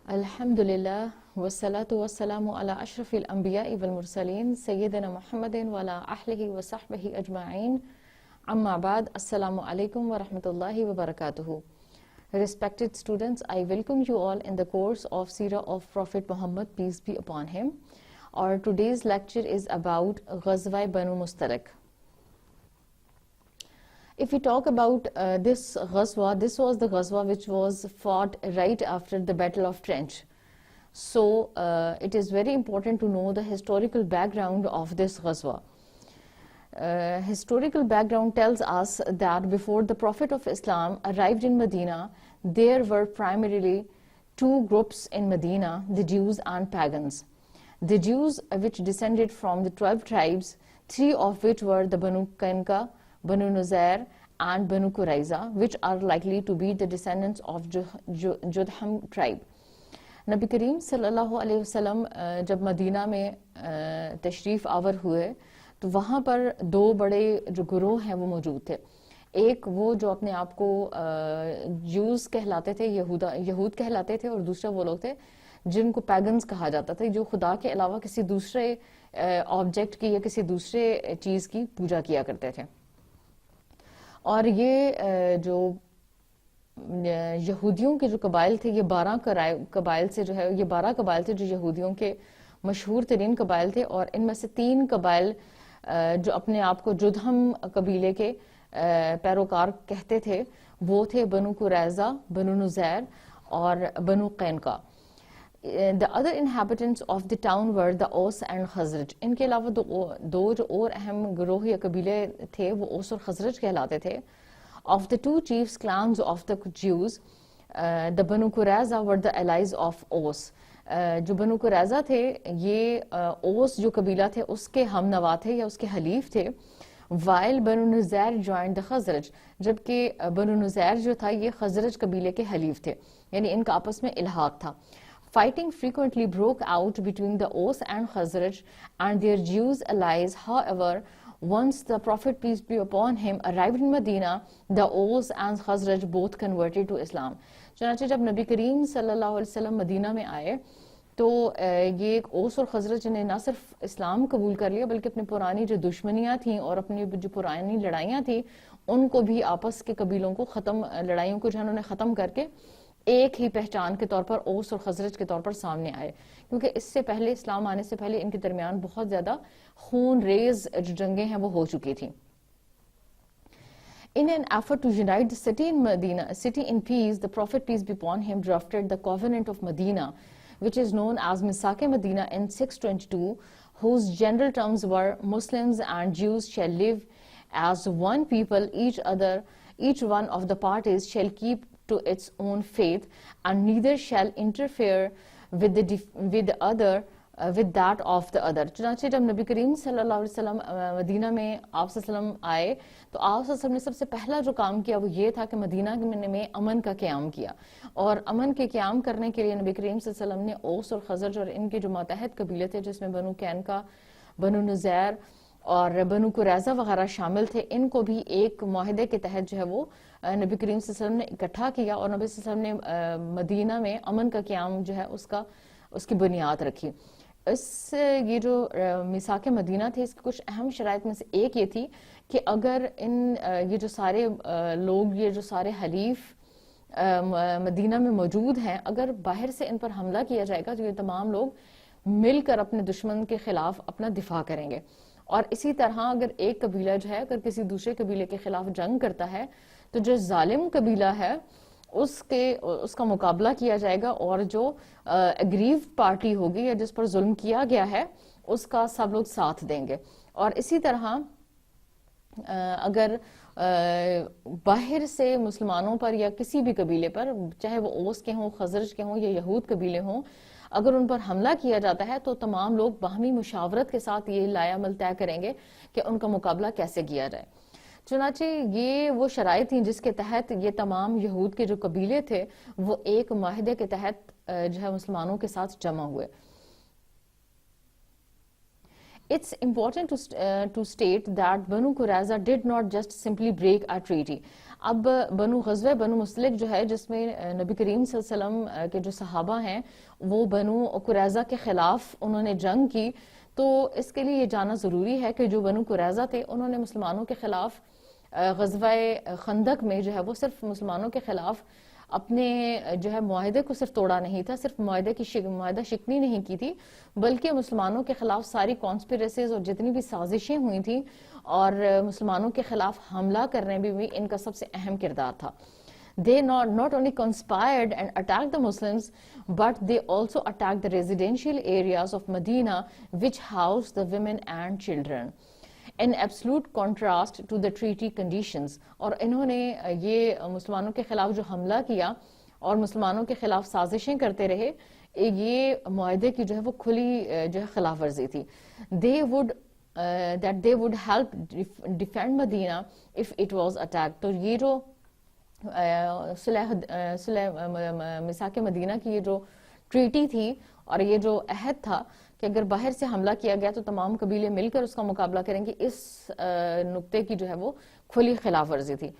Alhamdulillah wassalatu wassalamu ala ashrafil anbiya'i wal mursalin sayyidina Muhammadin wa ala ahlihi wa sahbihi ajma'in. Amma ba'd, assalamu alaikum wa rahmatullahi wa barakatuhu. Respected students, I welcome you all in the course of Seerah of Prophet Muhammad, peace be upon him. Our today's lecture is about Ghazwa Banu Mustalik. If we talk about this Ghazwa, this was the Ghazwa which was fought right after the Battle of Trench. So it is very important to know the historical background of this Ghazwa. Historical background tells us that before the Prophet of Islam arrived in Medina, there were primarily two groups in Medina, the Jews and pagans. The Jews, which descended from the 12 tribes, three of which were the Banu Qainqa, Banu Nuzair and Banu Qurayza, which are likely to be the descendants of Judham tribe. نبی کریم صلی اللہ علیہ وسلم جب مدینہ میں تشریف آور ہوئے تو وہاں پر دو بڑے جو گروہ ہیں وہ موجود تھے. ایک وہ جو اپنے آپ کو جوز کہلاتے تھے, یہود کہلاتے تھے, اور دوسرا وہ لوگ تھے جن کو پیگنز کہا جاتا تھا, جو خدا کے علاوہ کسی دوسرے آبجیکٹ کی یا کسی دوسرے چیز کی پوجا کیا کرتے تھے. اور یہ جو یہودیوں کے جو قبائل تھے, یہ 12 قبائل سے جو ہے, یہ 12 قبائل تھے جو یہودیوں کے مشہور ترین قبائل تھے, اور ان میں سے 3 قبائل جو اپنے آپ کو جدھم قبیلے کے پیروکار کہتے تھے وہ تھے بنو قریظہ, بنو نذیر اور بنو قینقا. The other inhabitants of the town were the Aus and Khazraj. ان کے علاوہ دو جو اور اہم گروہ یا قبیلے تھے وہ اوس اور خزرج کہلاتے تھے. Of the two chiefs clans of the Jews, the Banu Qurayza were the allies of Aus. جو بنو قریظہ تھے یہ اوس جو قبیلہ تھے اس کے ہم نوا تھے یا اس کے حلیف تھے, while بنو نذیر joined the Khazraj, جبکہ بنو نذیر جو تھا یہ خزرج قبیلے کے حلیف تھے, یعنی ان کا آپس میں الحاق تھا. Fighting frequently broke out between the Aus and Khazraj and their Jews allies. However, once the Prophet, peace be upon him, arrived in Medina, the Aus and Khazraj both converted to Islam. چنانچہ جب نبی کریم صلی اللہ علیہ وسلم مدینہ میں آئے تو یہ اوس اور خزرج نے نہ صرف اسلام قبول کر لیا بلکہ اپنی پرانی جو دشمنیاں تھیں اور اپنی جو پرانی لڑائیاں تھیں ان کو بھی آپس کے قبیلوں کو لڑائیوں کو انہوں نے ختم کر کے ایک ہی پہچان کے طور پر اوس اور خزرج کے طور پر سامنے آئے, کیونکہ اس سے پہلے, اسلام آنے سے پہلے ان کے درمیان بہت زیادہ خون ریز جو جنگیں ہیں وہ ہو چکی تھیں. In an effort to unite the city in peace, the Prophet, peace be upon him, drafted the Covenant of Medina, which is known as Misaq-e Medina in 622, whose general terms were Muslims and Jews shall live as one people, each one of the parties shall keep to its own faith, and neither shall interfere with the other with that of the other. چنانچہ جب نبی کریم صلی اللہ علیہ وسلم مدینہ میں آپ صلی اللہ علیہ وسلم آئے تو آپ صلی اللہ علیہ وسلم نے سب سے پہلا جو کام کیا وہ یہ تھا کہ مدینہ میں امن کا قیام کیا, اور امن کے قیام کرنے کے لیے نبی کریم صلی اللہ علیہ وسلم نے اوس اور خزرج اور ان کے جو ماتحت قبیلے تھے جس میں بنو قینقا, بنو نذیر اور بنو قریظہ وغیرہ شامل تھے, ان کو بھی ایک معاہدے کے تحت جو ہے وہ نبی کریم صلی اللہ علیہ وسلم نے اکٹھا کیا, اور نبی صلی اللہ علیہ وسلم نے مدینہ میں امن کا قیام جو ہے اس کی بنیاد رکھی. یہ جو میثاق مدینہ تھے اس کی کچھ اہم شرائط میں سے ایک یہ تھی کہ اگر یہ جو سارے لوگ, یہ جو سارے حلیف مدینہ میں موجود ہیں, اگر باہر سے ان پر حملہ کیا جائے گا تو یہ تمام لوگ مل کر اپنے دشمن کے خلاف اپنا دفاع کریں گے. اور اسی طرح اگر ایک قبیلہ جو ہے اگر کسی دوسرے قبیلے کے خلاف جنگ کرتا ہے تو جو ظالم قبیلہ ہے اس کا مقابلہ کیا جائے گا, اور جو اگریو پارٹی ہوگی یا جس پر ظلم کیا گیا ہے اس کا سب لوگ ساتھ دیں گے. اور اسی طرح اگر باہر سے مسلمانوں پر یا کسی بھی قبیلے پر, چاہے وہ اوس کے ہوں, خزرج کے ہوں یا یہود قبیلے ہوں, اگر ان پر حملہ کیا جاتا ہے تو تمام لوگ باہمی مشاورت کے ساتھ یہ لائے عمل طے کریں گے کہ ان کا مقابلہ کیسے کیا جائے. چنانچہ یہ وہ شرائط تھیں جس کے تحت یہ تمام یہود کے جو قبیلے تھے وہ ایک معاہدے کے تحت جو ہے مسلمانوں کے ساتھ جمع ہوئے. It's important to state that Banu Qurayza did not just simply break a treaty. اب غزوہ بنو مصطلق جو ہے جس میں نبی کریم صلی اللہ علیہ وسلم کے جو صحابہ ہیں وہ بنو قریظہ کے خلاف انہوں نے جنگ کی، تو اس کے لیے یہ جاننا ضروری ہے کہ جو بنو قریظہ تھے انہوں نے مسلمانوں کے خلاف غزوہ خندق میں جو ہے وہ صرف مسلمانوں کے خلاف اپنے جو ہے معاہدے کو صرف توڑا نہیں تھا، صرف معاہدہ شکنی نہیں کی تھی، بلکہ مسلمانوں کے خلاف ساری کانسپیریسیز اور جتنی بھی سازشیں ہوئی تھیں اور مسلمانوں کے خلاف حملہ کرنے میں بھی ان کا سب سے اہم کردار تھا. They not only conspired and attacked the Muslims, but they also attacked the residential areas of Medina which housed the women and children, in absolute contrast to the treaty conditions. اور انہوں نے یہ مسلمانوں کے خلاف جو حملہ کیا اور مسلمانوں کے خلاف سازشیں کرتے رہے، یہ معاہدے کی جو ہے وہ کھلی جو ہے خلاف ورزی تھی. That they would help defend Medina if it was attacked. تو یہ جو میثاق مدینہ کی یہ جو ٹریٹی تھی اور یہ جو عہد تھا کہ اگر باہر سے حملہ کیا گیا تو تمام قبیلے مل کر اس کا مقابلہ کریں گے، اس نقطے کی جو ہے وہ کھلی خلاف ورزی تھی.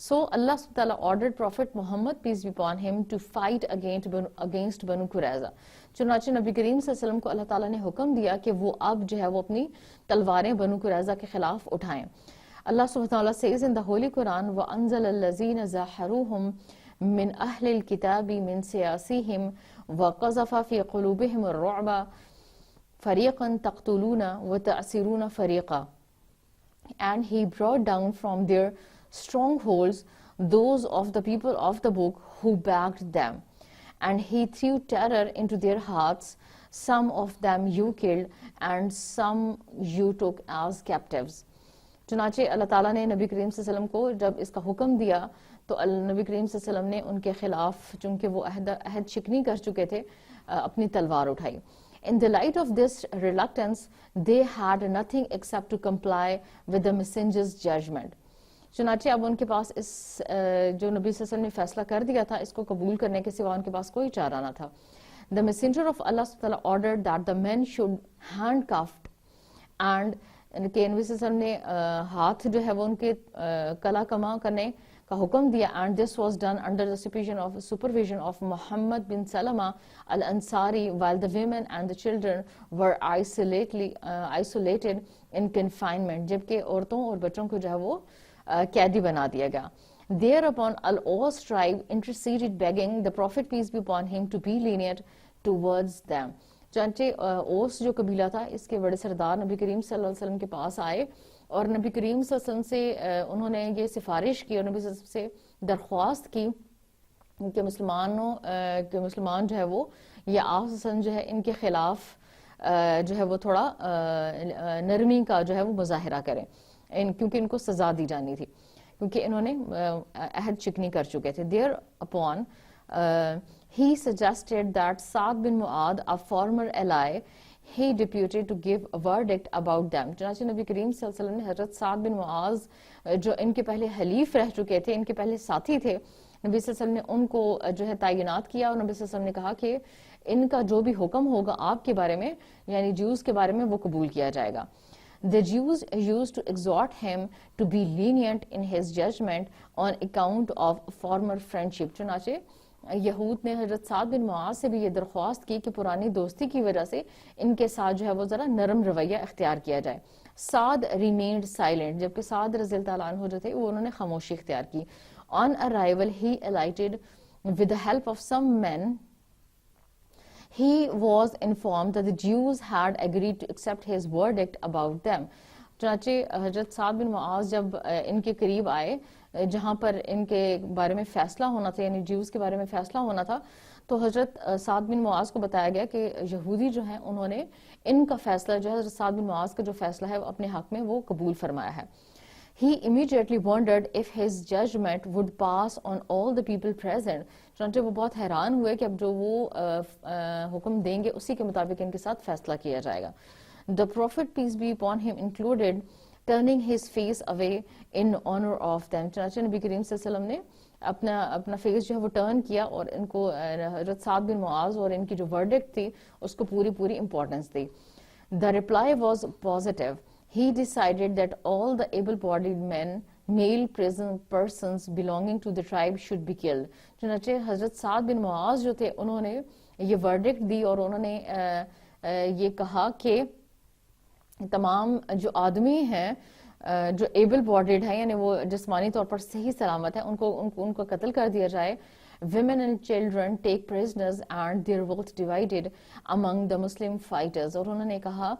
So Allah subhanahu wa ta'ala ordered Prophet Muhammad, peace be upon him, to fight against Banu Qurayza. چنانچہ نبی کریم صلی اللہ علیہ وسلم کو اللہ تعالیٰ نے حکم دیا کہ وہ اب جو ہے وہ اپنی تلواریں بنو قریظہ کے خلاف اٹھائیں. Allah subhanahu wa ta'ala says in the Holy Quran, وَأَنزَلَ الَّذِينَ زَاحَرُوهُمْ مِنْ أَهْلِ الْكِتَابِ مِنْ سِيَاسِهِمْ وَقَذَفَ فِي قُلُوبِهِمُ الرُّعْبَ فَرِيقًا تَقْتُلُونَ وَتَأْسِرُونَ فَرِيقًا. And he brought down from their strongholds those of the people of the book who backed them. And he threw terror into their hearts. Some of them you killed and some you took as captives. چنانچہ اللہ تعالیٰ نے نبی کریم صلی اللہ علیہ وسلم کو جب اس کا حکم دیا تو نبی کریم صلی اللہ علیہ وسلم نے ان کے خلاف چونکہ وہ عہد شکنی کر چکے تھے اپنی تلوار اٹھائی. In the light of this reluctance, they had nothing except to comply with the messenger's judgment. چنانچہ اب ان کے پاس اس جو نبی صلی اللہ علیہ وسلم نے فیصلہ کر دیا تھا اس کو قبول کرنے کے سوا ان کے پاس کوئی چارہ نہ تھا. The messenger of Allah ordered that the men should handcuffed and کہ نبی صلی اللہ علیہ وسلم نے ہاتھ جو ہے وہ ان کے کلا کما کرنے کا حکم دیا. And this was done under the supervision of Muhammad bin Salama al-Ansari, while the women and the children were isolated in confinement. جبکہ عورتوں اور بچوں کو جو ہے وہ قیدی بنا دیا گیا. Thereupon Al-Aws tribe interceded, begging the Prophet, peace be upon him, to be lenient towards them. چنانچہ اوس جو قبیلہ تھا اس کے بڑے سردار نبی کریم صلی اللہ علیہ وسلم کے پاس آئے اور نبی کریم صلی اللہ علیہ وسلم سے انہوں نے یہ سفارش کی اور نبی صلی اللہ علیہ وسلم سے درخواست کی کہ مسلمان جو ہے وہ یا آپ صلی اللہ علیہ وسلم جو ہے ان کے خلاف جو ہے وہ تھوڑا نرمی کا جو ہے وہ مظاہرہ کریں کیونکہ ان کو سزا دی جانی تھی کیونکہ انہوں نے عہد شکنی کر چکے تھے. Thereupon he suggested that Sa'd bin Mu'adh, a former ally, he deputed to give a verdict about them. چنانچہ نبی کریم صلی اللہ علیہ وسلم نے حضرت سعد بن معاذ جو ان کے پہلے حلیف رہ چکے تھے، ان کے پہلے ساتھی تھے، نبی صلی اللہ علیہ وسلم نے ان کو جو ہے تعینات کیا اور نبی صلی اللہ علیہ وسلم نے کہا کہ ان کا جو بھی حکم ہوگا آپ کے بارے میں یعنی جیوز کے بارے میں وہ قبول کیا جائے گا. The Jews used to exhort him to be lenient in his judgment on account of former friendship. چنانچہ یہود نے حضرت سعد بن معاذ سے بھی یہ درخواست کی کہ پرانی دوستی کی وجہ سے ان کے ساتھ جو ہے وہ ذرا نرم رویہ اختیار کیا جائے. سعد remained silent, جبکہ سعد رضی اللہ تعالیٰ عنہ جو تھے وہ انہوں نے خاموشی اختیار کی. On arrival he alighted with the help of some men. He was informed that the Jews had agreed to accept his verdict about them. چنانچہ حضرت سعد بن معاذ جب ان کے قریب آئے جہاں پر ان کے بارے میں فیصلہ ہونا تھا یعنی جیوز کے بارے میں فیصلہ ہونا تھا تو حضرت سعد بن معاذ کو بتایا گیا کہ یہودی جو ہیں انہوں نے ان کا فیصلہ جو ہے حضرت سعد بن معاذ کا جو فیصلہ ہے اپنے حق میں وہ قبول فرمایا ہے. He immediately wondered if his judgment would pass on all the people present. چنانچہ وہ بہت حیران ہوئے کہ اب جو وہ حکم دیں گے اسی کے مطابق ان کے ساتھ فیصلہ کیا جائے گا. The Prophet, peace be upon him, included turning his face away in honor of them. چنانچہ نبی کریم صلی اللہ علیہ وسلم نے اپنا فیس جو ہے وہ ٹرن کیا اور ان کو حضرت سعد بن معاذ اور ان کی جو ورڈکٹ تھی اس کو پوری importance the. The reply was positive. He decided that all the able-bodied men, male persons belonging to the tribe should be killed. چنانچہ حضرت سعد بن معاذ جو تھے انہوں نے یہ ورڈکٹ دی اور انہوں نے یہ کہا کہ تمام جو آدمی ہیں جو ایبل باڈیڈ ہیں یعنی وہ جسمانی طور پر صحیح سلامت ہیں ان کو قتل کر دیا جائے. Women and children take prisoners and their wealth divided among the Muslim fighters. اور انہوں نے کہا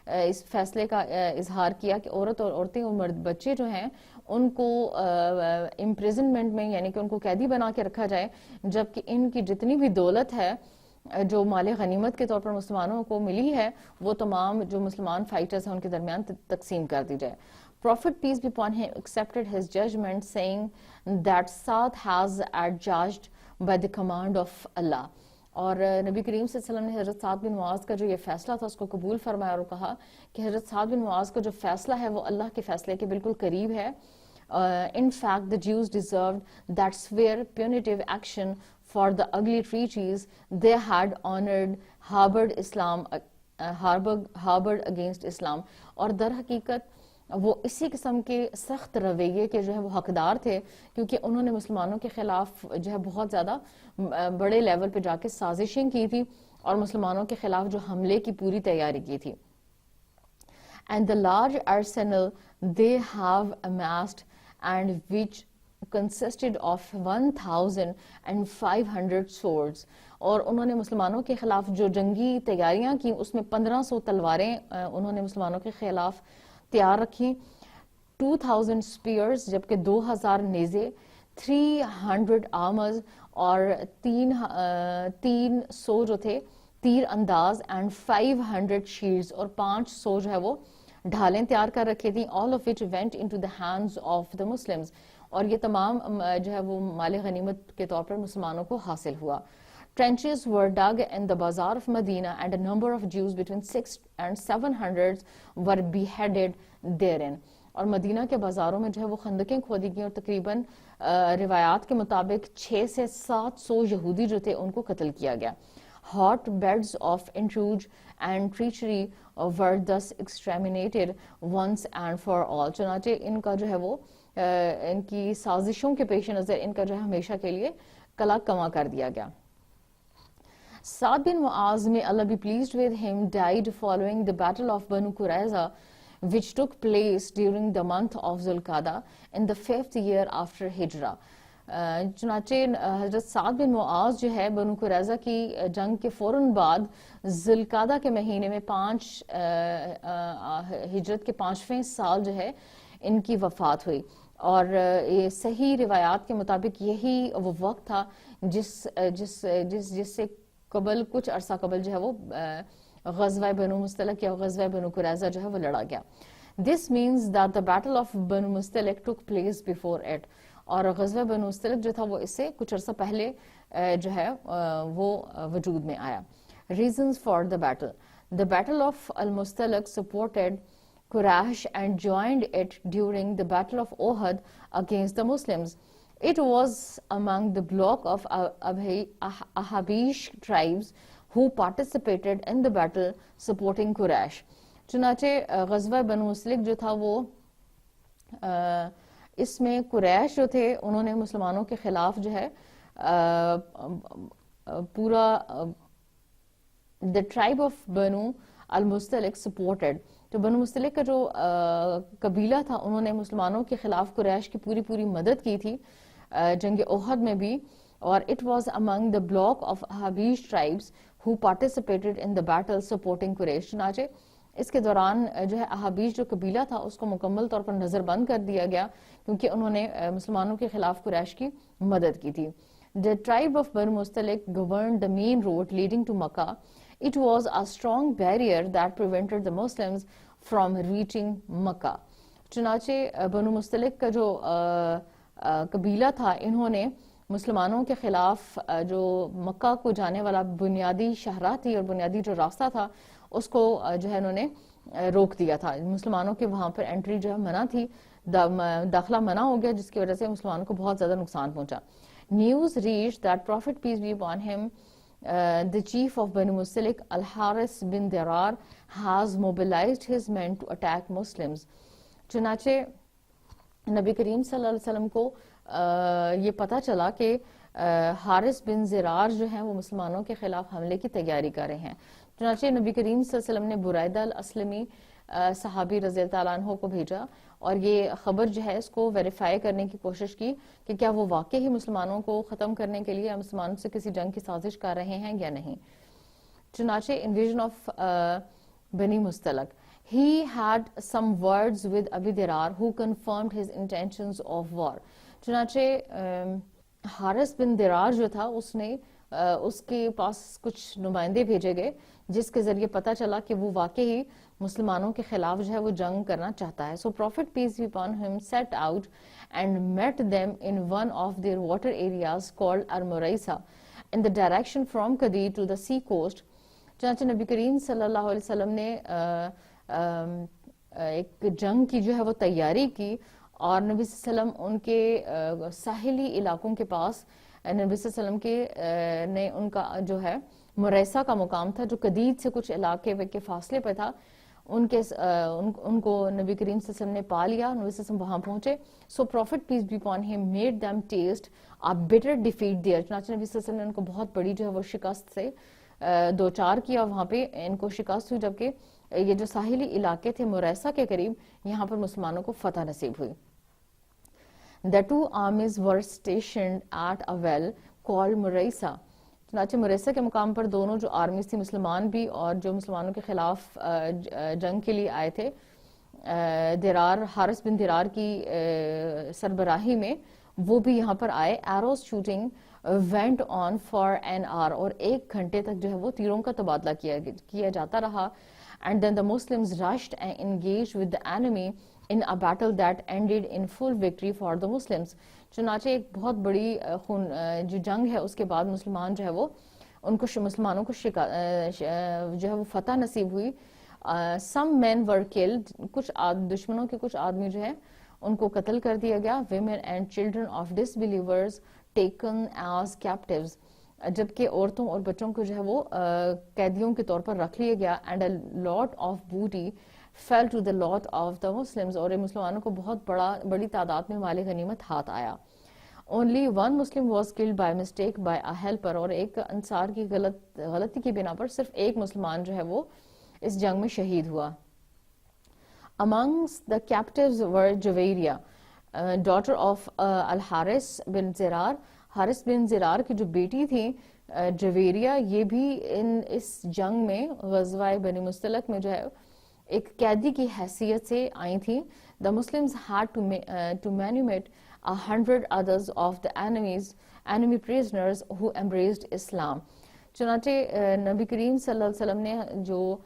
اس فیصلے کا اظہار کیا کہ عورتیں اور مرد بچے جو ہیں ان کو امپریزنمنٹ میں یعنی کہ ان کو قیدی بنا کے رکھا جائے, جبکہ ان کی جتنی بھی دولت ہے جو مال غنیمت کے طور پر مسلمانوں کو ملی ہے وہ تمام جو مسلمان فائٹرز ہیں ان کے درمیان تقسیم کر دی جائے. Prophet peace be upon him accepted his judgment, saying that Sa'd has adjudged by the command of Allah. اور نبی کریم صلی اللہ علیہ وسلم نے حضرت سعد بن معاذ کا جو یہ فیصلہ تھا اس کو قبول فرمایا اور کہا کہ حضرت سعد بن معاذ کا جو فیصلہ ہے وہ اللہ کے فیصلے کے بالکل قریب ہے. In fact, the Jews deserved that severe punitive action for the ugly treaties they had harbored against Islam. اور در حقیقت وہ اسی قسم کے سخت رویے کے جو ہے وہ حقدار تھے کیونکہ انہوں نے مسلمانوں کے خلاف جو ہے بہت زیادہ بڑے لیول پہ جا کے سازشیں کی تھی اور مسلمانوں کے خلاف جو حملے کی پوری تیاری کی تھی. And the large arsenal they have amassed and which consisted of 1,500 swords. اور انہوں نے مسلمانوں کے خلاف جو جنگی تیاریاں کی اس میں 1500 تلواریں انہوں نے مسلمانوں کے خلاف تیار رکھی, 2000 spears جبکہ 2000 نیزے, 300 armors اور 300 جو تھے تیر انداز, and 500 shields اور 500 جو ہے وہ ڈھالیں تیار کر رکھی تھیں, all of which went into the hands of the Muslims. اور یہ تمام جو ہے وہ مال غنیمت کے طور پر مسلمانوں کو حاصل ہوا. Trenches were dug in the bazaar of Medina and a number of Jews between 600 and 700 were beheaded therein. اور مدینہ کے بازاروں میں جو ہے وہ خندقیں کھودی گئیں اور تقریباً روایات کے مطابق 600 سے 700 یہودی جو تھے ان کو قتل کیا گیا. Hot beds of intrigue and treachery were thus exterminated once and for all. چنانچہ ان کا جو ہے وہ ان کی سازشوں کے پیش نظر ان کا جو ہے ہمیشہ کے لیے کلا کما کر دیا گیا. Sa'd bin Mu'az, may Allah be pleased with him, died following the battle of Banu Qurayza, which took place during the month of Zulqa'dah in the 5th year after Hijrah. چنانچہ حضرت سعد بن معاذ جو ہے بنو قریظہ کی جنگ کے فوراً بعد ذوالقعدہ کے مہینے میں ہجرت کے 5ویں سال جو ہے ان کی وفات ہوئی. اور یہ صحیح روایات کے مطابق یہی وہ وقت تھا جس سے قبل کچھ عرصہ قبل جو ہے وہ غزوہ بنو مستلق یا غزوہ بنو قریظہ جو ہے وہ لڑا گیا. This means that the battle of بنو مستلق took place before it. اور غزوہ بنو مستلق جو تھا وہ اس سے کچھ عرصہ پہلے جو ہے وہ وجود میں آیا. Reasons for the battle. The battle of al-Mustaliq supported Quraysh and joined it during the battle of Uhud against the Muslims. It was among the block of Ahabish tribes who participated in the battle supporting Quraysh. چنانچہ غزوہ بنو مستلق جو تھا وہ اس میں قریش جو تھے انہوں نے مسلمانوں کے خلاف جو ہے پورا the tribe of بنو المستلق supported. تو بنو مستلق کا جو قبیلہ تھا انہوں نے مسلمانوں کے خلاف قریش کی پوری مدد کی تھی جنگ احد میں بھی. اور it was among the block of Ahabish tribes who participated in the battle supporting Quraysh. چنانچہ اس کے دوران جو ہے احابیش جو قبیلہ تھا اس کو مکمل طور پر نظر بند کر دیا گیا کیونکہ انہوں نے مسلمانوں کے خلاف قریش کی مدد کی تھی. The tribe of Banu Mustaliq governed the main road leading to Makkah. It was a strong barrier that prevented the Muslims from reaching Makkah. چنانچہ بنو مستلق کا جو قبیلہ تھا انہوں نے مسلمانوں کے خلاف جو مکہ کو جانے والا بنیادی شاہراہ تھی اور بنیادی جو راستہ تھا اس کو جو ہے انہوں نے روک دیا تھا. مسلمانوں کے وہاں پر انٹری جو ہے منع تھی, داخلہ منع ہو گیا جس کی وجہ سے مسلمانوں کو بہت زیادہ نقصان پہنچا. News reached that Prophet peace be upon him the chief of Banu Mustalik, Al-Haris bin Dirar, has mobilized his men to attack Muslims. چنانچہ نبی کریم صلی اللہ علیہ وسلم کو یہ پتہ چلا کہ حارث بن زرار جو ہیں وہ مسلمانوں کے خلاف حملے کی تیاری کر رہے ہیں. چنانچہ نبی کریم صلی اللہ علیہ وسلم نے برائدہ الاسلمی صحابی رضی اللہ تعالیٰ عنہ کو بھیجا اور یہ خبر جو ہے اس کو ویریفائی کرنے کی کوشش کی کہ کیا وہ واقعی مسلمانوں کو ختم کرنے کے لیے مسلمانوں سے کسی جنگ کی سازش کر رہے ہیں یا نہیں. چنانچہ انویژن آف بنی مستلق. He had some words with Abi Dirar who confirmed his intentions of war. چنانچہ حارث بن درار جو تھا اس کے پاس کچھ نمائندے بھیجے گئے جس کے ذریعے پتہ چلا کہ وہ واقعی مسلمانوں کے خلاف جو ہے وہ جنگ کرنا چاہتا ہے. So Prophet peace be upon him set out and met them in one of their water areas called Al-Muraisa in the direction from Qadir to the sea coast. چنانچہ نبی کریم صلی اللہ علیہ وسلم نے ایک جنگ کی جو ہے وہ تیاری کی اور نبی صلی اللہ علیہ وسلم ان کے ساحلی علاقوں کے پاس نبی صلی اللہ علیہ وسلم کے نے ان کا جو ہے مریسا کا مقام تھا جو قدید سے کچھ علاقے کے فاصلے پہ تھا ان کو نبی کریم صلی اللہ علیہ وسلم نے پا لیا. نبی صلی اللہ علیہ وسلم وہاں پہنچے. So Prophet peace be upon him made them taste a bitter defeat there. چنانچہ نبی صلی اللہ علیہ وسلم نے ان کو بہت بڑی جو ہے وہ شکست سے دوچار کیا. وہاں پہ ان کو شکست ہوئی جبکہ یہ جو ساحلی علاقے تھے مریسا کے قریب یہاں پر مسلمانوں کو فتح نصیب ہوئی. The two armies were stationed at a well called Muraisa. چنانچہ مریسا کے مقام پر دونوں جو آرمیز تھی مسلمان بھی اور جو مسلمانوں کے خلاف جنگ کے لیے آئے تھے حارث بن درار کی سربراہی میں وہ بھی یہاں پر آئے. Arrows shooting went on for an hour اور 1 گھنٹے تک جو ہے وہ تیروں کا تبادلہ کیا جاتا رہا. And then the Muslims rushed and engaged with the enemy in a battle that ended in full victory for the Muslims. چنانچہ ایک بہت بڑی جو جنگ ہے اس کے بعد مسلمان جو ہے وہ مسلمانوں کو جو ہے وہ فتح نصیب ہوئی. Some men were killed. کچھ دشمنوں کے کچھ آدمی جو ہے ان کو قتل کر دیا گیا. Women and children of disbelievers taken as captives. جبکہ عورتوں اور بچوں کو جو ہے وہ قیدیوں کے طور پر رکھ لیا گیا. And a lot of booty fell to the lot of the Muslims. اور مسلمانوں کو بہت بڑی تعداد میں مال غنیمت ہاتھ آیا. Only one Muslim was killed by mistake by a helper. اور ایک انصار کی غلطی کی بنا پر صرف ایک مسلمان جو ہے وہ اس جنگ میں شہید ہوا. Amongst the captives were Javeria, daughter of Al-Haris bin Zirar. Haris بن زرار کی جو بیٹی تھی جویریہ یہ بھی اس جنگ میں غزوہ بنی مستلق میں جو ہے ایک قیدی کی حیثیت سے آئی تھی. The Muslims had to manumit 100 others of the enemy prisoners who embraced Islam. چنانچہ نبی کریم صلی اللہ علیہ وسلم نے جو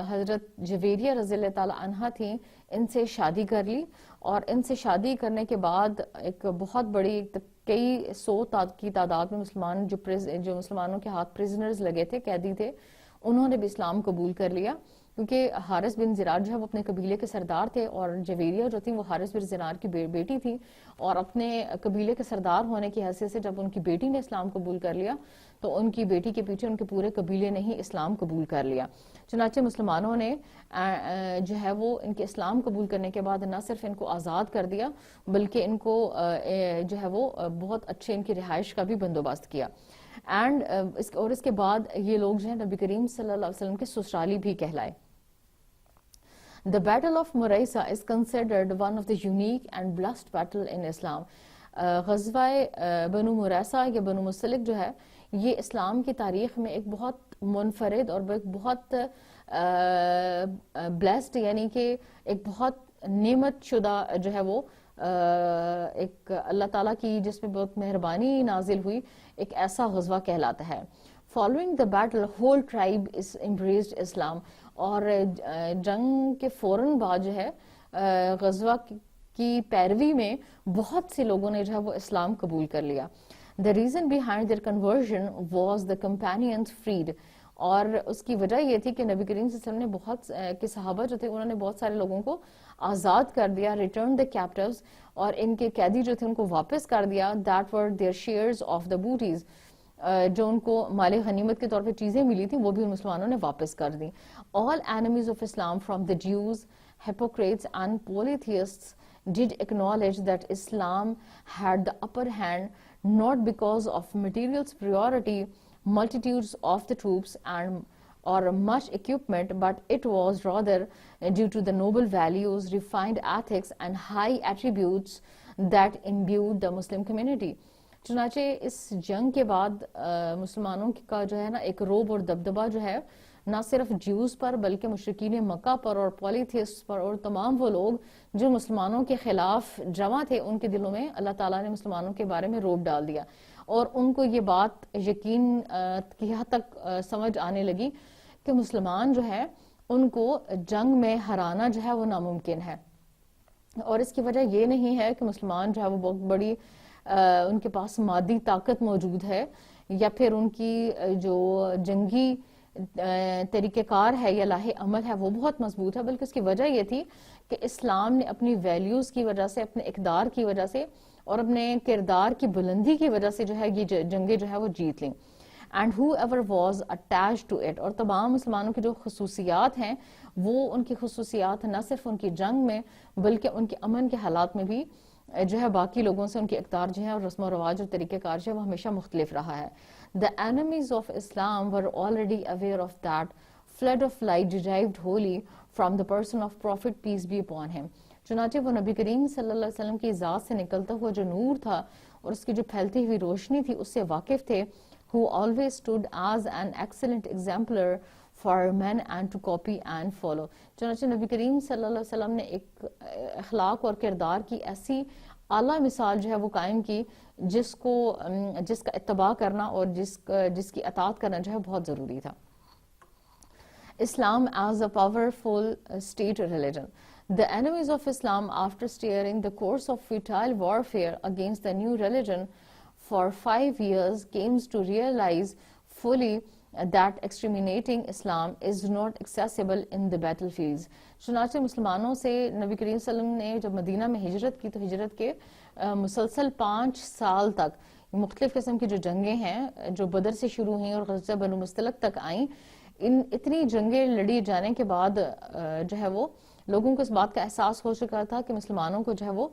حضرت جویریہ رضی اللہ تعالی عنہا تھیں ان سے شادی کر لی اور ان سے شادی کرنے کے بعد ایک بہت بڑی کئی 100 کی تعداد میں مسلمان جو مسلمانوں کے ہاتھ پریزنرز لگے تھے قیدی تھے انہوں نے بھی اسلام قبول کر لیا کیونکہ حارث بن زرار جو ہے وہ اپنے قبیلے کے سردار تھے اور جویریہ جو تھی وہ حارث بن زرار کی بیٹی تھی اور اپنے قبیلے کے سردار ہونے کی حیثیت سے جب ان کی بیٹی نے اسلام قبول کر لیا تو ان کی بیٹی کے پیچھے ان کے پورے قبیلے نے ہی اسلام قبول کر لیا. چنانچہ مسلمانوں نے جو ہے وہ ان کے اسلام قبول کرنے کے بعد نہ صرف ان کو آزاد کر دیا بلکہ ان کو جو ہے وہ بہت اچھے ان کی رہائش کا بھی بندوبست کیا. اینڈ اس کے بعد یہ لوگ جو ہیں نبی کریم صلی اللہ علیہ وسلم کے سسرالی بھی کہلائے. The Battle of Muraisa is considered one of the unique and blessed battle in Islam. غزوہ بنو مریسا یا بنو مستلق جو ہے یہ اسلام کی تاریخ میں ایک بہت منفرد اور ایک بہت بلیسڈ یعنی کہ ایک بہت نعمت شدہ جو ہے وہ ایک اللہ تعالیٰ کی جس میں بہت مہربانی نازل ہوئی ایک ایسا غزوہ کہلاتا ہے. Following the battle, whole tribe is embraced Islam. اور جنگ کے فوراً بعد جو ہے غزوہ کی پیروی میں بہت سے لوگوں نے جو ہے وہ اسلام قبول کر لیا. The reason behind their conversion was the companions freed. اور اس کی وجہ یہ تھی کہ نبی کریم صلی اللہ علیہ وسلم نے بہت کے صحابہ جو تھے انہوں نے بہت سارے لوگوں کو آزاد کر دیا. Return the captives. اور ان کے قیدی جو تھے ان کو واپس کر دیا. That were their shares of the booties. جو ان کو مال غنیمت کے طور پہ چیزیں ملی تھیں وہ بھی مسلمانوں نے واپس کر دیں. All enemies of Islam from the Jews, hypocrites and polytheists did acknowledge that Islam had the upper hand, not because of material superiority, multitudes of the troops and or much equipment, but it was rather due to the noble values, refined ethics and high attributes that imbued the Muslim community. چنانچہ اس جنگ کے بعد مسلمانوں کا جو ہے نا ایک روب اور دبدبہ جو ہے نہ صرف جیوز پر بلکہ مشرکین مکہ پر اور پولیتھیسٹ پر اور تمام وہ لوگ جو مسلمانوں کے خلاف جمع تھے ان کے دلوں میں اللہ تعالیٰ نے مسلمانوں کے بارے میں روب ڈال دیا اور ان کو یہ بات یقین کی حد تک سمجھ آنے لگی کہ مسلمان جو ہے ان کو جنگ میں ہرانا جو ہے وہ ناممکن ہے. اور اس کی وجہ یہ نہیں ہے کہ مسلمان جو ہے وہ بہت بڑی ان کے پاس مادی طاقت موجود ہے یا پھر ان کی جو جنگی طریقہ کار ہے یا لاہ عمل ہے وہ بہت مضبوط ہے، بلکہ اس کی وجہ یہ تھی کہ اسلام نے اپنی ویلیوز کی وجہ سے، اپنے اقدار کی وجہ سے اور اپنے کردار کی بلندی کی وجہ سے جو ہے یہ جنگیں جو ہے وہ جیت لیں. And whoever was attached to it، اور تمام مسلمانوں کی جو خصوصیات ہیں وہ ان کی خصوصیات نہ صرف ان کی جنگ میں بلکہ ان کے امن کے حالات میں بھی جو ہے باقی لوگوں سے ان کی اقدار جو ہے اور رسم و رواج اور طریقہ کار جو ہے وہ ہمیشہ مختلف رہا ہے. The enemies of Islam were already aware of that flood of light derived wholly from the person of Prophet peace be upon him. چنانچہ وہ نبی کریم صلی اللہ علیہ وسلم کی ذات سے نکلتا ہوا جو نور تھا اور اس کی جو پھیلتی ہوئی روشنی تھی اس سے واقف تھے. Who always stood as an excellent exemplar for men and to copy and follow. چنانچہ نبی کریم صلی اللہ علیہ وسلم نے ایک اخلاق اور کردار کی ایسی اعلیٰ مثال جو ہے وہ قائم کی جس کا اتباع کرنا اور جس کی اطاعت کرنا جو ہے بہت ضروری تھا. Islam as a powerful state religion. The enemies of Islam, after steering the course of futile warfare against the new religion for 5 years, came to realize fully that exterminating Islam is not accessible in the battlefields. چنانچہ مسلمانوں سے نبی کریم صلی اللہ علیہ وسلم نے جب مدینہ میں ہجرت کی تو ہجرت کے مسلسل 5 سال تک مختلف قسم کی جو جنگیں ہیں جو بدر سے شروع ہوئیں اور غزوہ بنو مستلق تک آئیں، اتنی جنگیں لڑی جانے کے بعد جو ہے وہ لوگوں کو اس بات کا احساس ہو چکا تھا کہ مسلمانوں کو جو ہے وہ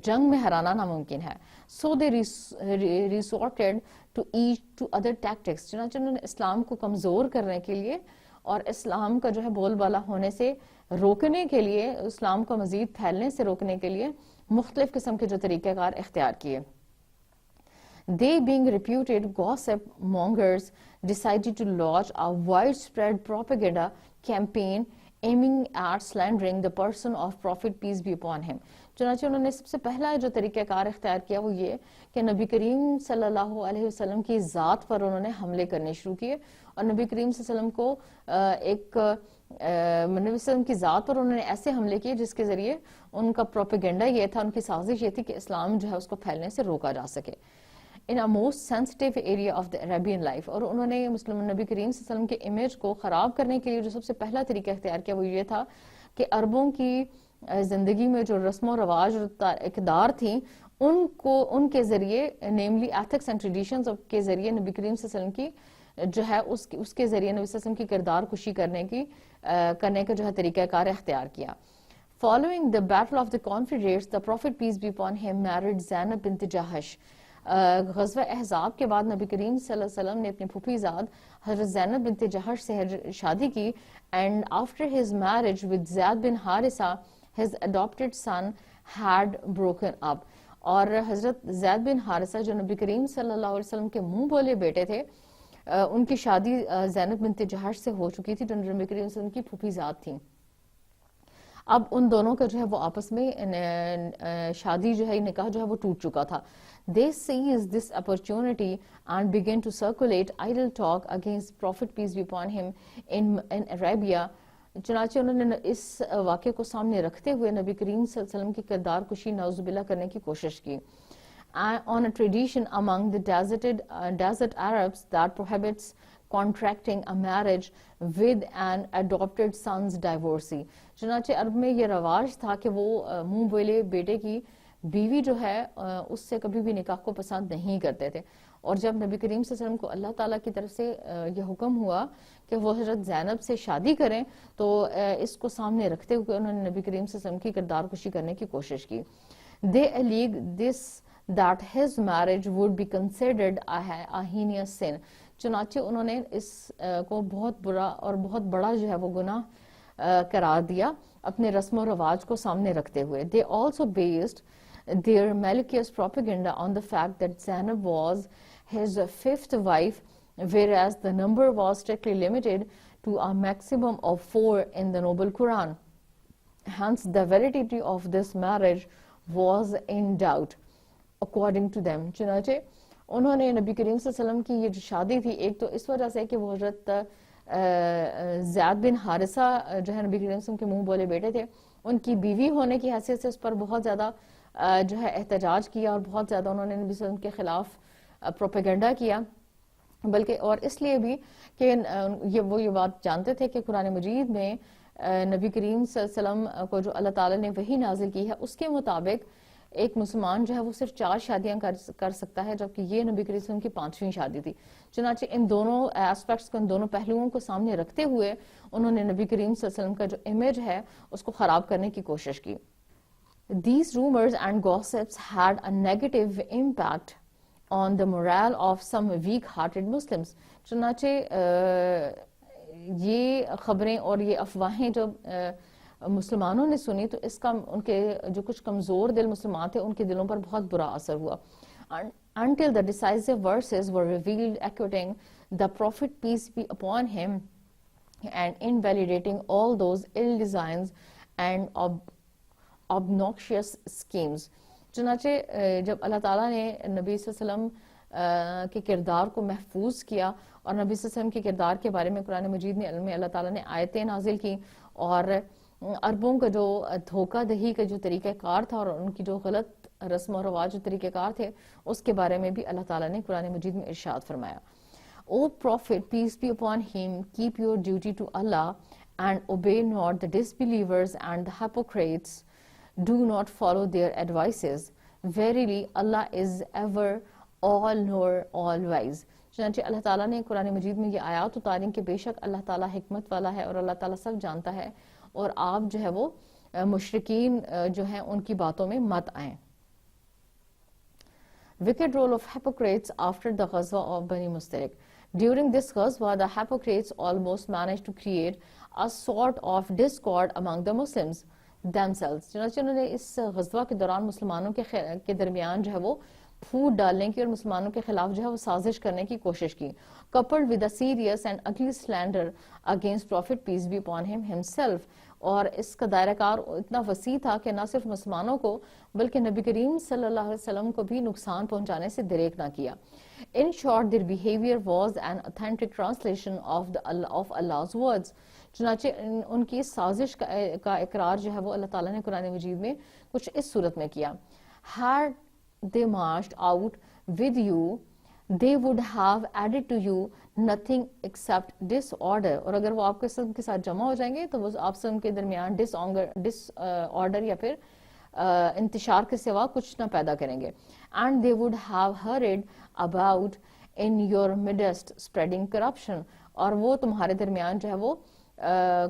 جنگ میں ہرانا ناممکن ہے. So they resorted to other tactics. چنانچہ انہوں نے اسلام کو کمزور کرنے کے لیے اور اسلام کا جو ہے بول بالا ہونے سے روکنے کے لیے، اسلام کو مزید پھیلنے سے روکنے کے لیے مختلف قسم کے جو طریقہ کار اختیار کیے. They being reputed gossip mongers decided to launch a widespread propaganda campaign aiming at slandering the person of Prophet peace be upon him. چنانچہ انہوں نے سب سے پہلا جو طریقہ کار اختیار کیا وہ یہ کہ نبی کریم صلی اللہ علیہ وسلم کی ذات پر انہوں نے حملے کرنے شروع کیے اور نبی کریم صلی اللہ علیہ وسلم کو نبی صلی اللہ علیہ وسلم کی ذات پر انہوں نے ایسے حملے کیے جس کے ذریعے ان کا پروپیگنڈا یہ تھا، ان کی سازش یہ تھی کہ اسلام جو ہے اس کو پھیلنے سے روکا جا سکے. in a most sensitive area of the Arabian life. اور انہوں نے مسلم نبی کریم صلی اللہ علیہ وسلم کے امیج کو خراب کرنے کے لیے جو سب سے پہلا طریقہ اختیار کیا وہ یہ تھا کہ عربوں کی زندگی میں جو رسم و رواج اور اقدار تھیں ان کے ذریعے نیملی ایتھکس اینڈ ٹریڈیشنز کے ذریعے نبی کریم صلی اللہ علیہ وسلم کی جو ہے اس کے ذریعے نبی صلی اللہ علیہ وسلم کی کردار کشی کرنے کا جو ہے طریقہ کار اختیار کیا. Following the battle of the Confederates, the Prophet peace be upon him married Zainab bint Jahash. غزوہ احزاب کے بعد نبی کریم صلی اللہ علیہ وسلم نے اپنی پھوپھی زاد حضرت زینب بنت جہش سے شادی کی. And after his marriage with Zayd bin Harisa, his adopted son had broken up. اور حضرت زید بن حارثہ جو نبی کریم صلی اللہ علیہ وسلم کے منہ بولے بیٹے تھے، ان کی شادی زینب بنت جہش سے ہو چکی تھی جو نبی کریم صلی اللہ علیہ وسلم کی پھوپھی زاد تھیں. اب ان دونوں کا جو ہے وہ آپس میں شادی جو ہے نکاح جو ہے وہ ٹوٹ چکا تھا. They seized this opportunity and began to circulate idle talk against Prophet peace be upon him in Arabia. چنانچہ انہوں نے اس واقعے کو سامنے رکھتے ہوئے نبی کریم صلی اللہ علیہ وسلم کی کردار کشی نعوذ باللہ کرنے کی کوشش کی. On a tradition among the desert Arabs that prohibits contracting a marriage with an adopted son's divorcee. چنانچہ عرب میں یہ رواج تھا کہ وہ منہ بولے بیٹے کی بیوی جو ہے اس سے کبھی بھی نکاح کو پسند نہیں کرتے تھے. اور جب نبی کریم صلی اللہ علیہ وسلم کو اللہ تعالیٰ کی طرف سے یہ حکم ہوا کہ وہ حضرت زینب سے شادی کریں تو اس کو سامنے رکھتے ہوئے انہوں نے نبی کریم صلی اللہ علیہ وسلم کی کردار کشی کرنے کی کوشش کی. They alleged this that his marriage would be considered a heinous sin. چنانچہ انہوں نے اس کو بہت برا اور بہت بڑا جو ہے وہ گناہ قرار دیا اپنے رسم و رواج کو سامنے رکھتے ہوئے. They also based their malicious propaganda on the fact that Zainab was his fifth wife, whereas the number was strictly limited to a maximum of 4 in the Noble Quran. Hence, the validity of this marriage was in doubt, according to them. چنانچہ انہوں نے نبی کریم صلی اللہ علیہ وسلم کی یہ جو شادی تھی ایک تو اس وجہ سے کہ وہ حضرت زید بن حارثہ جو ہے نبی کریم صلی اللہ علیہ وسلم کے منہ بولے بیٹے تھے, ان کی بیوی ہونے کی حیثیت سے اس پر بہت زیادہ جو ہے احتجاج کیا اور بہت زیادہ انہوں نے نبی صلی اللہ علیہ وسلم کے خلاف پروپیگنڈا کیا. بلکہ اور اس لیے بھی کہ وہ یہ بات جانتے تھے کہ قرآن مجید میں نبی کریم صلی اللہ علیہ وسلم کو جو اللہ تعالیٰ نے وحی نازل کی ہے اس کے مطابق ایک مسلمان جو ہے وہ صرف 4 شادیاں کر سکتا ہے, جبکہ یہ نبی کریم صلی اللہ علیہ وسلم کی 5ویں شادی تھی. چنانچہ ان دونوں ایسپیکٹس کو, ان دونوں پہلوؤں کو سامنے رکھتے ہوئے انہوں نے نبی کریم صلی اللہ علیہ وسلم کا جو امیج ہے اس کو خراب کرنے کی کوشش کی. These rumors and gossips had a negative impact on the morale of some weak-hearted Muslims. چنانچہ یہ خبریں اور یہ افواہیں جو مسلمانوں نے سنی تو اس کا ان کے جو کچھ کمزور دل مسلمان تھے ان کے دلوں پر بہت برا اثر ہوا. Until the decisive verses were revealed acquitting the Prophet peace be upon him and invalidating all those ill designs and obnoxious schemes. چنانچہ جب اللہ تعالیٰ نے نبی صلی اللہ علیہ وسلم کے کردار کو محفوظ کیا اور نبی صلی اللہ علیہ وسلم کے کردار کے بارے میں قرآن مجید میں اللہ تعالیٰ نے آیتیں نازل کی اور عربوں کا جو دھوکہ دہی کا جو طریقہ کار تھا اور ان کی جو غلط رسم و رواج جو طریقہ کار تھے اس کے بارے میں بھی اللہ تعالیٰ نے قرآن مجید میں ارشاد فرمایا. O Prophet, peace be upon him, keep your duty to Allah and obey not the disbelievers and the hypocrites. Do not follow their advices. Verily, Allah is ever all-knower, all-wise. چنانچہ اللہ تعالیٰ نے قرآن مجید میں یہ آیات اتاری کہ بے شک اللہ تعالیٰ حکمت والا ہے اور اللہ تعالیٰ سب جانتا ہے اور آپ جو ہے وہ مشرکین جو ہیں ان کی باتوں میں مت آئیں. Wicked role of hypocrites after the Ghazwa of Bani Mustalik. During this Ghazwa, the hypocrites almost managed to create a sort of discord among the Muslims themselves. چنانچہ انہوں نے اس غزوہ کے دوران مسلمانوں کے درمیان جو ہے وہ پھوٹ ڈالنے کی اور مسلمانوں کے خلاف جو ہے وہ سازش کرنے کی کوشش کی. Coupled with a serious and ugly slander against Prophet peace be upon him himself. اور اس کا دائرہ کار اتنا وسیع تھا کہ نہ صرف مسلمانوں کو بلکہ نبی کریم صلی اللہ علیہ وسلم کو بھی نقصان پہنچانے سے دریغ نہ کیا. In short, their behavior was an authentic translation of Allah's words. چنانچہ ان کی سازش کا اقرار جو ہے وہ اللہ تعالیٰ نے قرآن مجید میں کچھ اس صورت میں کیا. Had they marched out with you, they would have added to you nothing except disorder. اور اگر وہ آپ کے ساتھ جمع ہو جائیں گے تو وہ آپ سے ان کے درمیان ڈس آرڈر یا پھر انتشار کے سوا کچھ نہ پیدا کریں گے. And they would have hurried about in your midst spreading corruption. اور وہ تمہارے درمیان جو ہے وہ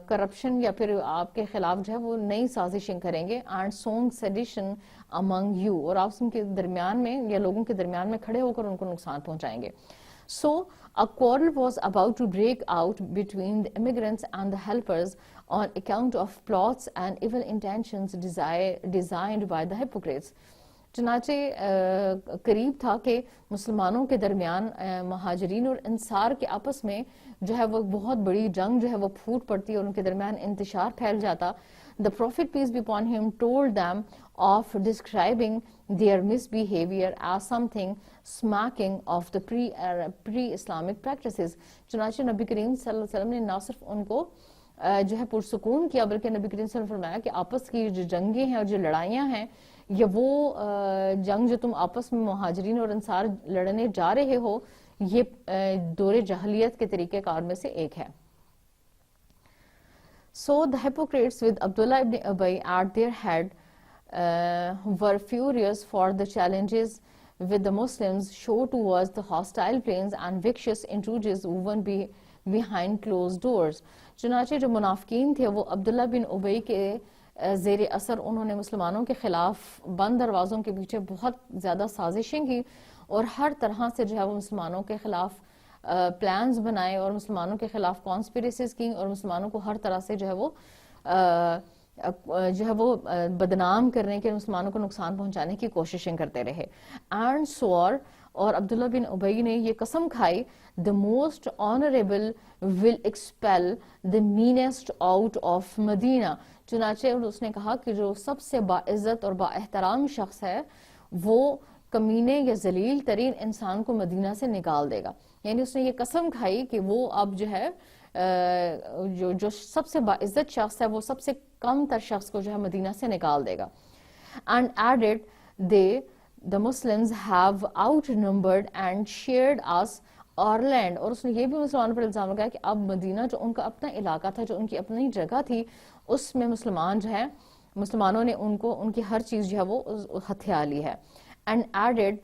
کرپشن یا پھر آپ کے خلاف جو ہے وہ نئی سازشیں کریں گے. And sowing sedition among you. اور آپ ان کے درمیان میں یا لوگوں کے درمیان میں کھڑے ہو کر ان کو نقصان پہنچائیں گے. So a quarrel was about to break out between the immigrants and the helpers on account of plots and evil intentions designed by the hypocrites. چنانچہ قریب تھا کہ مسلمانوں کے درمیان مہاجرین اور انصار کے آپس میں جو ہے وہ بہت بڑی جنگ جو ہے وہ پھوٹ پڑتی اور ان کے درمیان انتشار پھیل جاتا. The Prophet peace be upon him told them of describing their misbehavior as something smacking of the pre-Islamic practices. چنانچہ نبی کریم صلی اللہ علیہ وسلم نے نہ صرف ان کو جو ہے پرسکون کیا بلکہ نبی کریم صلی اللہ علیہ وسلم فرمایا کہ آپس کی جو جنگیں ہیں اور جو لڑائیاں ہیں یا وہ جنگ جو تم آپس میں مہاجرین اور انصار لڑنے جا رہے ہو یہ دور جاہلیت کے طریقہ کار میں سے ایک ہے. So the hypocrites with Abdullah ibn Ubay at their head were furious for the challenges with the Muslims show towards the hostile planes and vicious intrusions woven behind closed doors. چنانچہ جو منافقین تھے وہ عبداللہ بن ابی کے زیر اثر انہوں نے مسلمانوں کے خلاف بند دروازوں کے پیچھے بہت زیادہ سازشیں کی اور ہر طرح سے جو ہے وہ مسلمانوں کے خلاف پلانز بنائے اور مسلمانوں کے خلاف کانسپیریسیز کی اور مسلمانوں کو ہر طرح سے جو ہے وہ بدنام کرنے کے مسلمانوں کو نقصان پہنچانے کی کوششیں کرتے رہے. اینڈ سور اور عبداللہ بن ابی نے یہ قسم کھائی the most honorable will expel the meanest out of Medina. چنانچہ اس نے کہا کہ جو سب سے باعزت اور با احترام شخص ہے وہ کمینے یا ذلیل ترین انسان کو مدینہ سے نکال دے گا. یعنی اس نے یہ قسم کھائی کہ وہ اب جو ہے جو سب سے باعزت شخص ہے وہ سب سے کم تر شخص کو جو ہے مدینہ سے نکال دے گا. And added the Muslims have outnumbered and shared us our land. اور اس نے یہ بھی مسلمانوں پر الزام لگایا کہ اب مدینہ جو ان کا اپنا علاقہ تھا, جو ان کی اپنی جگہ تھی, اس میں مسلمان جو ہے مسلمانوں نے ان کی ہر چیز جو ہے وہ ہتھیا لی ہے. And added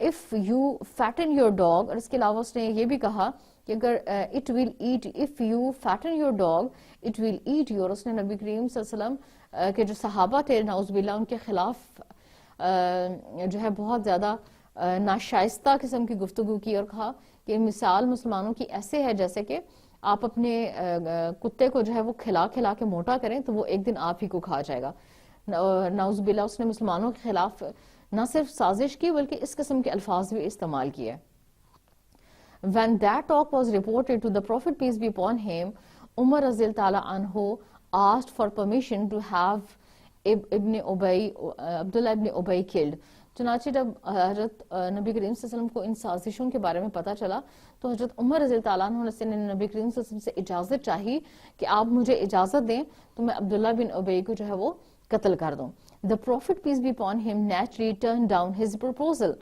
if you fatten your dog, اور اس کے علاوہ اس نے یہ بھی کہا کہ اگر it will eat, if you fatten your dog it will eat you. اور اس نے نبی کریم صلی اللہ علیہ وسلم کے جو صحابہ تھے نعوذ باللہ ان کے خلاف جو ہے بہت زیادہ ناشائستہ قسم کی گفتگو کی اور کہا کہ مثال مسلمانوں کی ایسے ہے جیسے کہ آپ اپنے کتے کو جو ہے وہ کھلا کھلا کے موٹا کریں تو وہ ایک دن آپ ہی کو کھا جائے گا. نعوذ باللہ اس نے مسلمانوں کے خلاف نہ صرف سازش کی بلکہ اس قسم کے الفاظ بھی استعمال کیے. When that talk was reported to the Prophet peace be upon him, Umar رضی اللہ تعالی عنہ asked for permission to have عبداللہ ابن ابی killed. چنانچہ جب حضرت نبی کریم صلی اللہ علیہ وسلم کو ان سازشوں کے بارے میں پتا چلا تو حضرت عمر رضی اللہ تعالیٰ عنہ نے نبی کریم صلی اللہ علیہ وسلم سے اجازت چاہی کہ آپ مجھے اجازت دیں تو میں عبداللہ بن ابی کو جو ہے وہ قتل کر دوں. The Prophet peace be upon him naturally turned down his proposal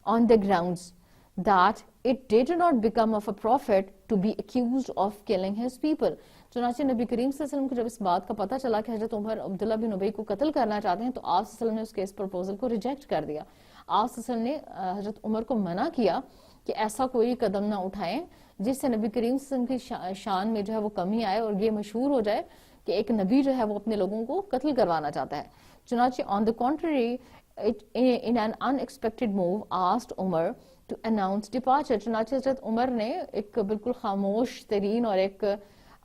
on the grounds that it did not become of a prophet to be accused of killing his people. چنانچہ نبی کریم صلی اللہ علیہ وسلم کو جب اس بات کا پتہ چلا کہ حضرت عمر عبداللہ بن ابی کو قتل کرنا چاہتے ہیں تو آپ صلی اللہ علیہ وسلم نے اس کے اس پروپوزل کو ریجیکٹ کر دیا. آپ صلی اللہ علیہ وسلم نے حضرت عمر کو منع کیا کہ ایسا کوئی قدم نہ اٹھائیں جس سے نبی کریم صلی اللہ علیہ وسلم کی شان میں جو ہے وہ کمی آئے اور یہ مشہور ہو جائے کہ ایک نبی جو ہے وہ اپنے لوگوں کو قتل کروانا چاہتا ہے. چنانچہ on the contrary in an unexpected move asked Umar to announce departure. چنانچہ حضرت عمر نے ایک بالکل خاموش ترین اور ایک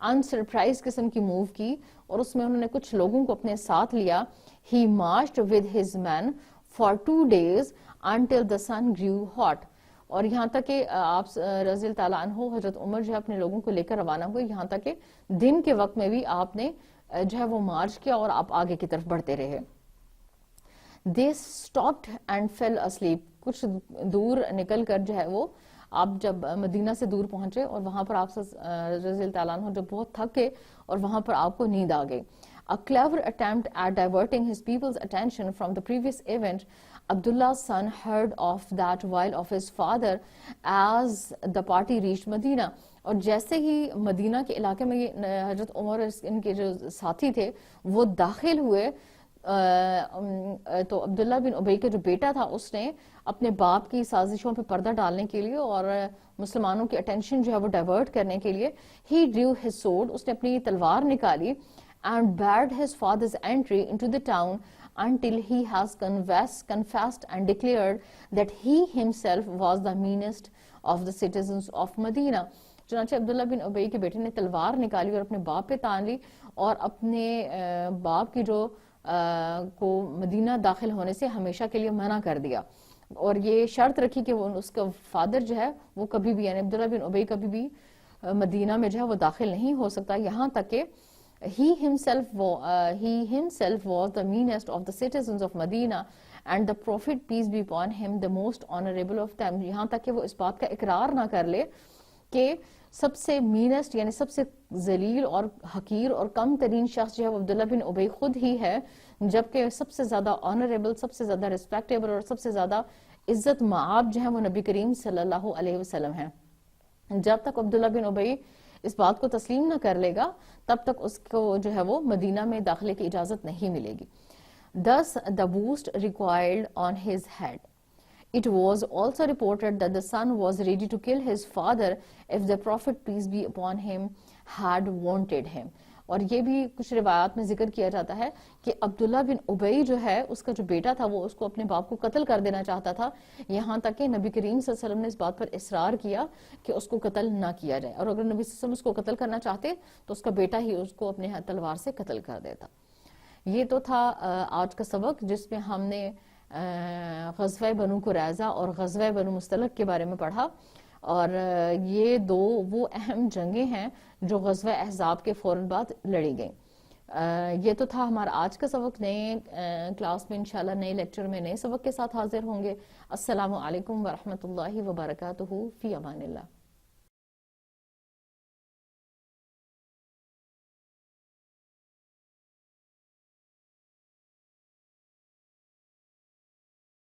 انسرپرائز قسم کی موو کی اور اس میں انہوں نے کچھ لوگوں کو اپنے ساتھ لیا. He marched with his men for 2 days until the sun grew hot. اور یہاں تک کہ آپ رضی اللہ تعالیٰ عنہ حضرت عمر جو ہے اپنے لوگوں کو لے کر روانہ ہوئے, یہاں تک کہ دن کے وقت میں بھی آپ نے جو ہے وہ مارچ کیا اور آپ آگے کی طرف بڑھتے رہے. They stopped and fell asleep. کچھ دور نکل کر جو ہے وہ آپ جب مدینہ سے دور پہنچے اور وہاں پر آپ رضی اللہ تعالیٰ عنہ جب بہت تھک گئے اور وہاں پر آپ کو نیند آ گئی. A clever attempt at diverting his people's attention from the previous event, Abdullah's son heard of that while of his father as the party reached Medina. اور جیسے ہی مدینہ کے علاقے میں حضرت عمر ان کے جو ساتھی تھے وہ داخل ہوئے تو عبداللہ بن ابی کا جو بیٹا تھا اس نے اپنے باپ کی سازشوں پہ پردہ ڈالنے کے لیے اور مسلمانوں کی اٹینشن جو ہے وہ ڈائیورٹ کرنے کے لیے he drew his sword, اس نے اپنی تلوار نکالی and barred his father's entry into the town until he has confessed and declared that he himself was the meanest of the citizens of Medina. چنانچہ عبداللہ بن ابی کے بیٹے نے تلوار نکالی اور اپنے باپ پہ تان لی اور اپنے باپ کی جو کو مدینہ داخل ہونے سے ہمیشہ کے لیے منع کر دیا اور یہ شرط رکھی کہ وہ اس کا فادر جو ہے وہ کبھی بھی یعنی عبداللہ بن ابی کبھی بھی مدینہ میں جو ہے وہ داخل نہیں ہو سکتا, یہاں تک کہ he himself was the meanest of the citizens of Medina and the Prophet peace be upon him the most honorable of them. یہاں تک کہ وہ اس بات کا اقرار نہ کر لے کہ سب سے مینسٹ یعنی سب سے ذلیل اور حقیر اور کم ترین شخص جو ہے وہ عبداللہ بن ابی خود ہی ہے, جبکہ سب سے زیادہ آنریبل, سب سے زیادہ ریسپیکٹیبل اور سب سے زیادہ عزت مآب جو ہے وہ نبی کریم صلی اللہ علیہ وسلم ہے. جب تک عبداللہ بن ابی اس بات کو تسلیم نہ کر لے گا تب تک اس کو جو ہے وہ مدینہ میں داخلے کی اجازت نہیں ملے گی. thus the boost recoiled on his head. It was also reported that the son was ready to kill his father if the Prophet, peace be upon him, had wanted him. اور یہ بھی کچھ روایات میں ذکر کیا جاتا ہے کہ عبداللہ بن ابی جو ہے اس کا جو بیٹا تھا وہ اس کو اپنے باپ کو قتل کر دینا چاہتا تھا، یہاں تک کہ نبی کریم صلی اللہ علیہ وسلم نے اس بات پر اصرار کیا کہ اس کو قتل نہ کیا جائے، اور اگر نبی صلی اللہ علیہ وسلم اس کو قتل کرنا چاہتے تو اس کا بیٹا ہی اس کو اپنے تلوار سے قتل کر دیتا۔ یہ تو تھا آج کا سبق جس میں ہم نے غزوہ بنو قریظہ اور غزوہ بنو مصطلق کے بارے میں پڑھا، اور یہ دو وہ اہم جنگیں ہیں جو غزوہ احزاب کے فوراً بعد لڑی گئیں۔ یہ تو تھا ہمارا آج کا سبق۔ نئے کلاس میں انشاءاللہ نئے لیکچر میں نئے سبق کے ساتھ حاضر ہوں گے۔ السلام علیکم ورحمۃ اللہ وبرکاتہ، فی امان اللہ۔